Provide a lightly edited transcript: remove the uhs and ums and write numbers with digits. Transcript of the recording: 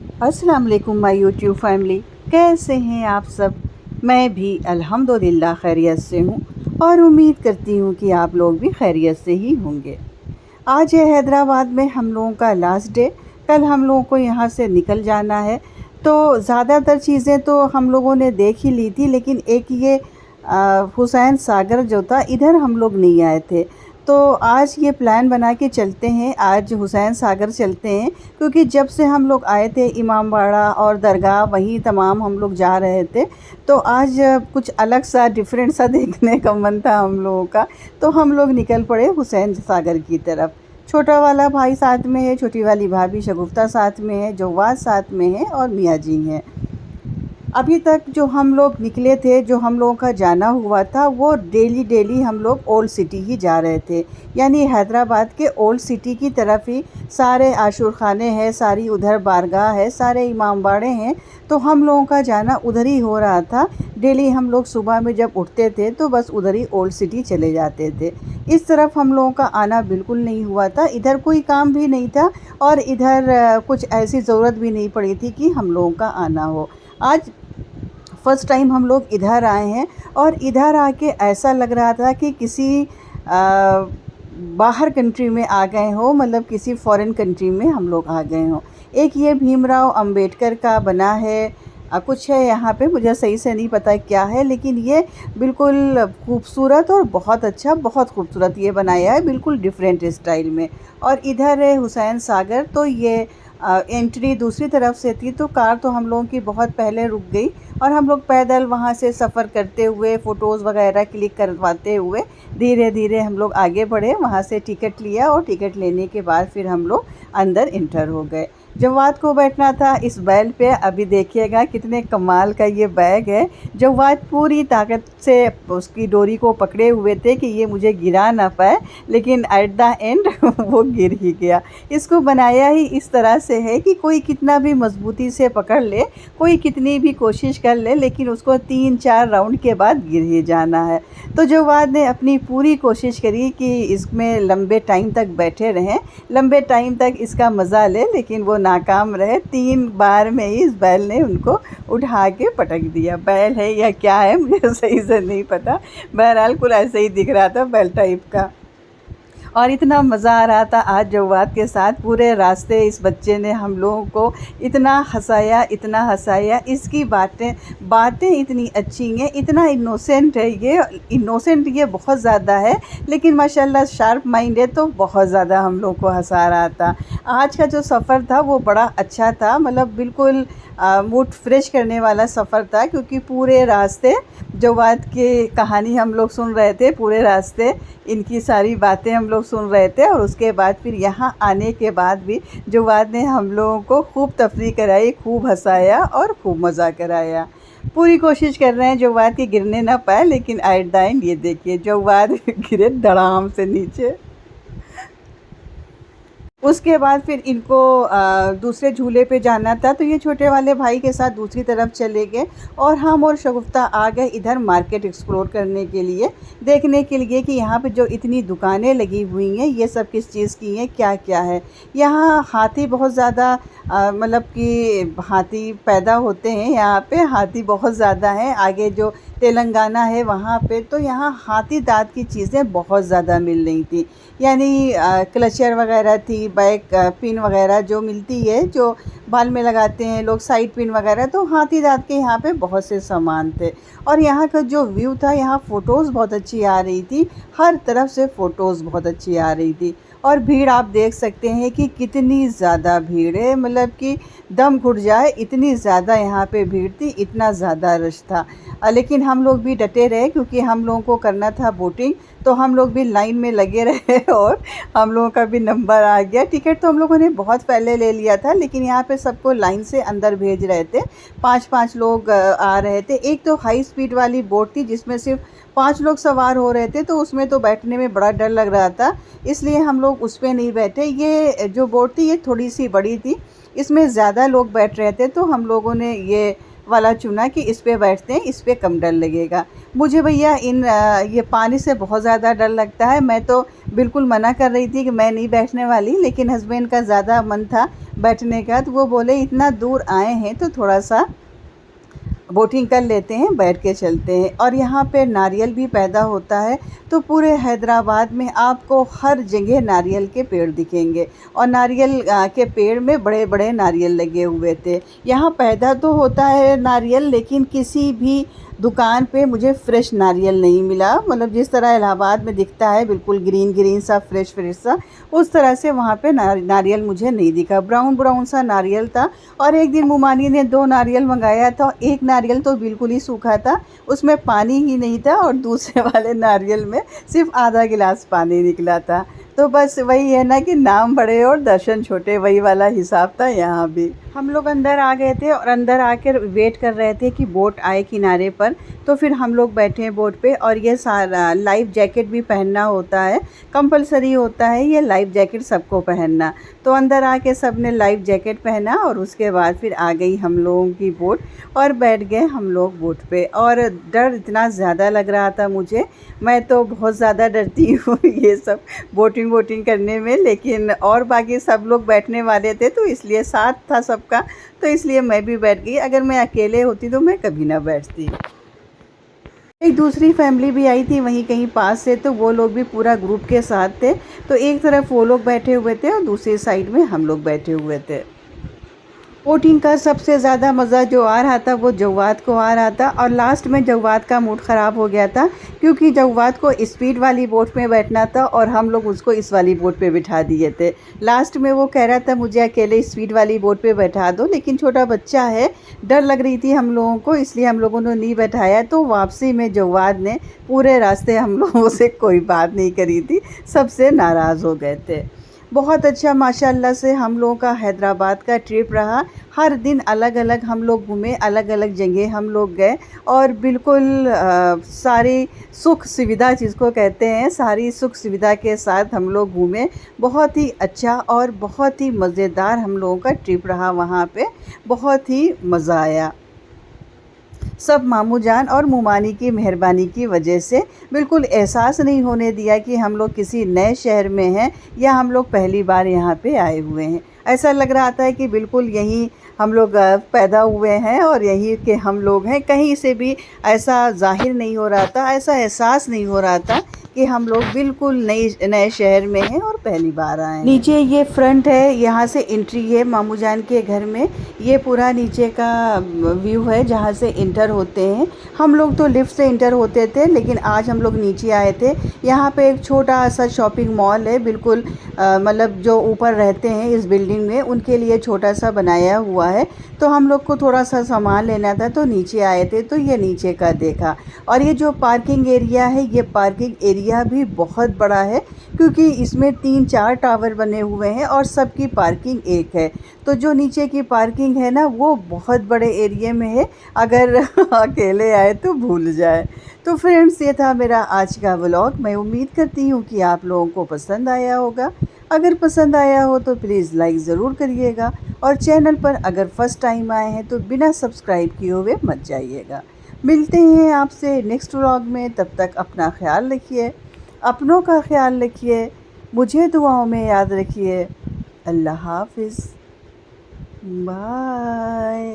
अस्सलाम वालेकुम my YouTube family. कैसे हैं आप सब? मैं भी अल्हम्दुलिल्लाह खैरियत से हूँ और उम्मीद करती हूँ कि आप लोग भी खैरियत से ही होंगे। आज है हैदराबाद में हम लोगों का लास्ट डे। कल हम लोगों को यहाँ से निकल जाना है। तो ज़्यादातर चीज़ें तो हम लोगों ने देख ही ली थी, लेकिन एक ये हुसैन सागर जो था, इधर हम लोग नहीं आए थे। तो आज ये प्लान बना के चलते हैं, आज हुसैन सागर चलते हैं, क्योंकि जब से हम लोग आए थे इमामबाड़ा और दरगाह वहीं तमाम हम लोग जा रहे थे। तो आज कुछ अलग सा डिफरेंट सा देखने का मन था हम लोगों का। तो हम लोग निकल पड़े हुसैन सागर की तरफ। छोटा वाला भाई साथ में है, छोटी वाली भाभी शगुफ्ता साथ में है, जवाद साथ में है और मियाँ जी हैं। अभी तक जो हम लोग निकले थे, जो हम लोगों का जाना हुआ था, वो डेली हम लोग ओल्ड सिटी ही जा रहे थे। यानी हैदराबाद के ओल्ड सिटी की तरफ ही सारे आशूर खाने हैं, सारी उधर बारगाह है, सारे इमामबाड़े हैं। तो हम लोगों का जाना उधर ही हो रहा था। डेली हम लोग सुबह में जब उठते थे तो बस उधर ही ओल्ड सिटी चले जाते थे। इस तरफ हम लोगों का आना बिल्कुल नहीं हुआ था। इधर कोई काम भी नहीं था और इधर कुछ ऐसी ज़रूरत भी नहीं पड़ी थी कि हम लोगों का आना हो। आज फ़र्स्ट टाइम हम लोग इधर आए हैं और इधर आके ऐसा लग रहा था कि किसी बाहर कंट्री में आ गए हो, मतलब किसी फॉरेन कंट्री में हम लोग आ गए हों। एक ये भीमराव अंबेडकर का बना है, कुछ है यहाँ पे, मुझे सही से नहीं पता क्या है, लेकिन ये बिल्कुल खूबसूरत और बहुत अच्छा, बहुत खूबसूरत ये बनाया है, बिल्कुल डिफरेंट स्टाइल में। और इधर है हुसैन सागर। तो ये एंट्री दूसरी तरफ से थी, तो कार तो हम लोगों की बहुत पहले रुक गई और हम लोग पैदल वहाँ से सफ़र करते हुए, फ़ोटोज़ वगैरह क्लिक करवाते हुए धीरे धीरे हम लोग आगे बढ़े। वहाँ से टिकट लिया और टिकट लेने के बाद फिर हम लोग अंदर इंटर हो गए। जवाद को बैठना था इस बैल पे। अभी देखिएगा कितने कमाल का ये बैग है। जवाद पूरी ताकत से उसकी डोरी को पकड़े हुए थे कि ये मुझे गिरा ना पाए, लेकिन एट द एंड वो गिर ही गया। इसको बनाया ही इस तरह से है कि कोई कितना भी मजबूती से पकड़ ले, कोई कितनी भी कोशिश कर ले, लेकिन उसको 3-4 राउंड के बाद गिर ही जाना है। तो जवाद ने अपनी पूरी कोशिश करी कि इसमें लंबे टाइम तक बैठे रहें, लंबे टाइम तक इसका मज़ा ले, लेकिन वो नाकाम रहे। 3 बार में ही इस बैल ने उनको उठा के पटक दिया। बैल है या क्या है मुझे सही से नहीं पता, बहरहाल कुल ऐसे ही दिख रहा था, बैल टाइप का। और इतना मज़ा आ रहा था आज जवाद के साथ। पूरे रास्ते इस बच्चे ने हम लोगों को इतना हँसाया, इतना हँसाया। इसकी बातें इतनी अच्छी हैं, इतना इनोसेंट है ये, इनोसेंट ये बहुत ज़्यादा है, लेकिन माशाल्लाह शार्प माइंड है, तो बहुत ज़्यादा हम लोग को हँसा रहा था। आज का जो सफ़र था वो बड़ा अच्छा था, मतलब बिल्कुल मूड फ्रेश करने वाला सफ़र था, क्योंकि पूरे रास्ते जवाद की कहानी हम लोग सुन रहे थे, पूरे रास्ते इनकी सारी बातें हम लोग सुन रहे थे। और उसके बाद फिर यहाँ आने के बाद भी जवाद ने हम लोगों को खूब तफरीह कराई, खूब हँसाया और खूब मज़ा कराया। पूरी कोशिश कर रहे हैं जवाद कि गिरने ना पाए, लेकिन एट द एंड ये देखिए जवाद गिरे धड़ाम से नीचे। उसके बाद फिर इनको दूसरे झूले पे जाना था, तो ये छोटे वाले भाई के साथ दूसरी तरफ चले गए और हम और शगुफ्ता आ गए इधर मार्केट एक्सप्लोर करने के लिए, देखने के लिए कि यहाँ पे जो इतनी दुकानें लगी हुई हैं ये सब किस चीज़ की हैं, क्या क्या है। यहाँ हाथी बहुत ज़्यादा, मतलब कि हाथी पैदा होते हैं यहाँ पे, हाथी बहुत ज़्यादा हैं। आगे जो तेलंगाना है वहाँ पे, तो यहाँ हाथी दाँत की चीज़ें बहुत ज़्यादा मिल रही थी। यानी क्लचर वगैरह थी, बैक पिन वगैरह जो मिलती है, जो बाल में लगाते हैं लोग, साइड पिन वगैरह, तो हाथी दाँत के यहाँ पे बहुत से सामान थे। और यहाँ का जो व्यू था, यहाँ फ़ोटोज़ बहुत अच्छी आ रही थी, हर तरफ से फ़ोटोज़ बहुत अच्छी आ रही थी। और भीड़ आप देख सकते हैं कि कितनी ज़्यादा भीड़ है, मतलब कि दम घुट जाए इतनी ज़्यादा यहाँ पे भीड़ थी, इतना ज़्यादा रश था। लेकिन हम लोग भी डटे रहे, क्योंकि हम लोगों को करना था बोटिंग, तो हम लोग भी लाइन में लगे रहे और हम लोगों का भी नंबर आ गया। टिकट तो हम लोगों ने बहुत पहले ले लिया था, लेकिन यहाँ पे सबको लाइन से अंदर भेज रहे थे। 5-5 लोग आ रहे थे। एक तो हाई स्पीड वाली बोट थी जिसमें सिर्फ 5 लोग सवार हो रहे थे, तो उसमें तो बैठने में बड़ा डर लग रहा था, इसलिए हम लोग उस पर नहीं बैठे। ये जो बोट थी ये थोड़ी सी बड़ी थी, इसमें ज़्यादा लोग बैठ रहे थे, तो हम लोगों ने ये वाला चुना कि इस पे बैठते हैं, इस पे कम डर लगेगा। मुझे भैया ये पानी से बहुत ज़्यादा डर लगता है। मैं तो बिल्कुल मना कर रही थी कि मैं नहीं बैठने वाली, लेकिन हस्बैंड का ज़्यादा मन था बैठने का, तो वो बोले इतना दूर आए हैं तो थोड़ा-सा बोटिंग कर लेते हैं, बैठ के चलते हैं। और यहाँ पे नारियल भी पैदा होता है, तो पूरे हैदराबाद में आपको हर जगह नारियल के पेड़ दिखेंगे। और नारियल के पेड़ में बड़े-बड़े नारियल लगे हुए थे। यहाँ पैदा तो होता है नारियल, लेकिन किसी भी दुकान पे मुझे फ़्रेश नारियल नहीं मिला। मतलब जिस तरह इलाहाबाद में दिखता है बिल्कुल ग्रीन सा फ्रेश सा, उस तरह से वहाँ पे नारियल मुझे नहीं दिखा। ब्राउन सा नारियल था। और एक दिन मुमानी ने 2 नारियल मंगाया था, एक नारियल तो बिल्कुल ही सूखा था, उसमें पानी ही नहीं था, और दूसरे वाले नारियल में सिर्फ़ आधा गिलास पानी निकला था। तो बस वही है ना कि नाम बड़े और दर्शन छोटे, वही वाला हिसाब था यहाँ भी। हम लोग अंदर आ गए थे और अंदर आकर वेट कर रहे थे कि बोट आए किनारे पर। तो फिर हम लोग बैठे हैं बोट पे, और ये सारा लाइफ़ जैकेट भी पहनना होता है, कंपल्सरी होता है ये लाइफ़ जैकेट सबको पहनना। तो अंदर आके सब ने लाइफ़ जैकेट पहना, और उसके बाद फिर आ गई हम लोगों की बोट, और बैठ गए हम लोग बोट पे। और डर इतना ज़्यादा लग रहा था मुझे, मैं तो बहुत ज़्यादा डरती हूँ ये सब बोटिंग करने में। लेकिन और बाकी सब लोग बैठने वाले थे, तो इसलिए साथ था सबका, तो इसलिए मैं भी बैठ गई। अगर मैं अकेले होती तो मैं कभी ना बैठती। एक दूसरी फैमिली भी आई थी वहीं कहीं पास से, तो वो लोग भी पूरा ग्रुप के साथ थे। तो एक तरफ वो लोग बैठे हुए थे और दूसरी साइड में हम लोग बैठे हुए थे। बोटिंग का सबसे ज़्यादा मज़ा जो आ रहा था वो जव्वाद को आ रहा था। और लास्ट में जव्वाद का मूड ख़राब हो गया था, क्योंकि जव्वाद को स्पीड वाली बोट में बैठना था और हम लोग उसको इस वाली बोट पे बिठा दिए थे। लास्ट में वो कह रहा था मुझे अकेले स्पीड वाली बोट पे बैठा दो, लेकिन छोटा बच्चा है, डर लग रही थी हम लोगों को, इसलिए हम लोगों ने नहीं बैठाया। तो वापसी में जव्वाद ने पूरे रास्ते हम लोगों से कोई बात नहीं करी थी, सबसे नाराज़ हो गए थे। बहुत अच्छा माशाल्लाह से हम लोगों का हैदराबाद का ट्रिप रहा। हर दिन अलग-अलग हम लोग घूमे, अलग-अलग जगह हम लोग गए, और बिल्कुल सारी सुख सुविधा जिसको कहते हैं, सारी सुख सुविधा के साथ हम लोग घूमे। बहुत ही अच्छा और बहुत ही मज़ेदार हम लोगों का ट्रिप रहा वहाँ पे, बहुत ही मज़ा आया। सब मामू जान और मुमानी की मेहरबानी की वजह से बिल्कुल एहसास नहीं होने दिया कि हम लोग किसी नए शहर में हैं, या हम लोग पहली बार यहाँ पे आए हुए हैं। ऐसा लग रहा था कि बिल्कुल यहीं हम लोग पैदा हुए हैं और यहीं के हम लोग हैं। कहीं से भी ऐसा ज़ाहिर नहीं हो रहा था, ऐसा एहसास नहीं हो रहा था कि हम लोग बिल्कुल नए शहर में हैं और पहली बार आए हैं। नीचे ये फ्रंट है, यहाँ से एंट्री है मामू जान के घर में। ये पूरा नीचे का व्यू है जहाँ से इंटर होते हैं। हम लोग तो लिफ्ट से इंटर होते थे, लेकिन आज हम लोग नीचे आए थे। यहाँ पे एक छोटा सा शॉपिंग मॉल है, बिल्कुल मतलब जो ऊपर रहते हैं इस बिल्डिंग में उनके लिए छोटा सा बनाया हुआ है। तो हम लोग को थोड़ा सा सामान लेना था, तो नीचे आए थे, तो ये नीचे का देखा। और ये जो पार्किंग एरिया है, ये पार्किंग एरिया भी बहुत बड़ा है, क्योंकि इसमें 3-4 टावर बने हुए हैं और सबकी पार्किंग एक है। तो जो नीचे की पार्किंग है ना, वो बहुत बड़े एरिया में है, अगर अकेले आए तो भूल जाए। तो फ्रेंड्स, ये था मेरा आज का व्लॉग। मैं उम्मीद करती हूँ कि आप लोगों को पसंद आया होगा। अगर पसंद आया हो तो प्लीज़ लाइक ज़रूर करिएगा, और चैनल पर अगर फ़र्स्ट टाइम आए हैं तो बिना सब्सक्राइब किए हुए मत जाइएगा। मिलते हैं आपसे नेक्स्ट व्लॉग में, तब तक अपना ख्याल रखिए, अपनों का ख्याल रखिए, मुझे दुआओं में याद रखिए। अल्लाह हाफ़िज़, बाय।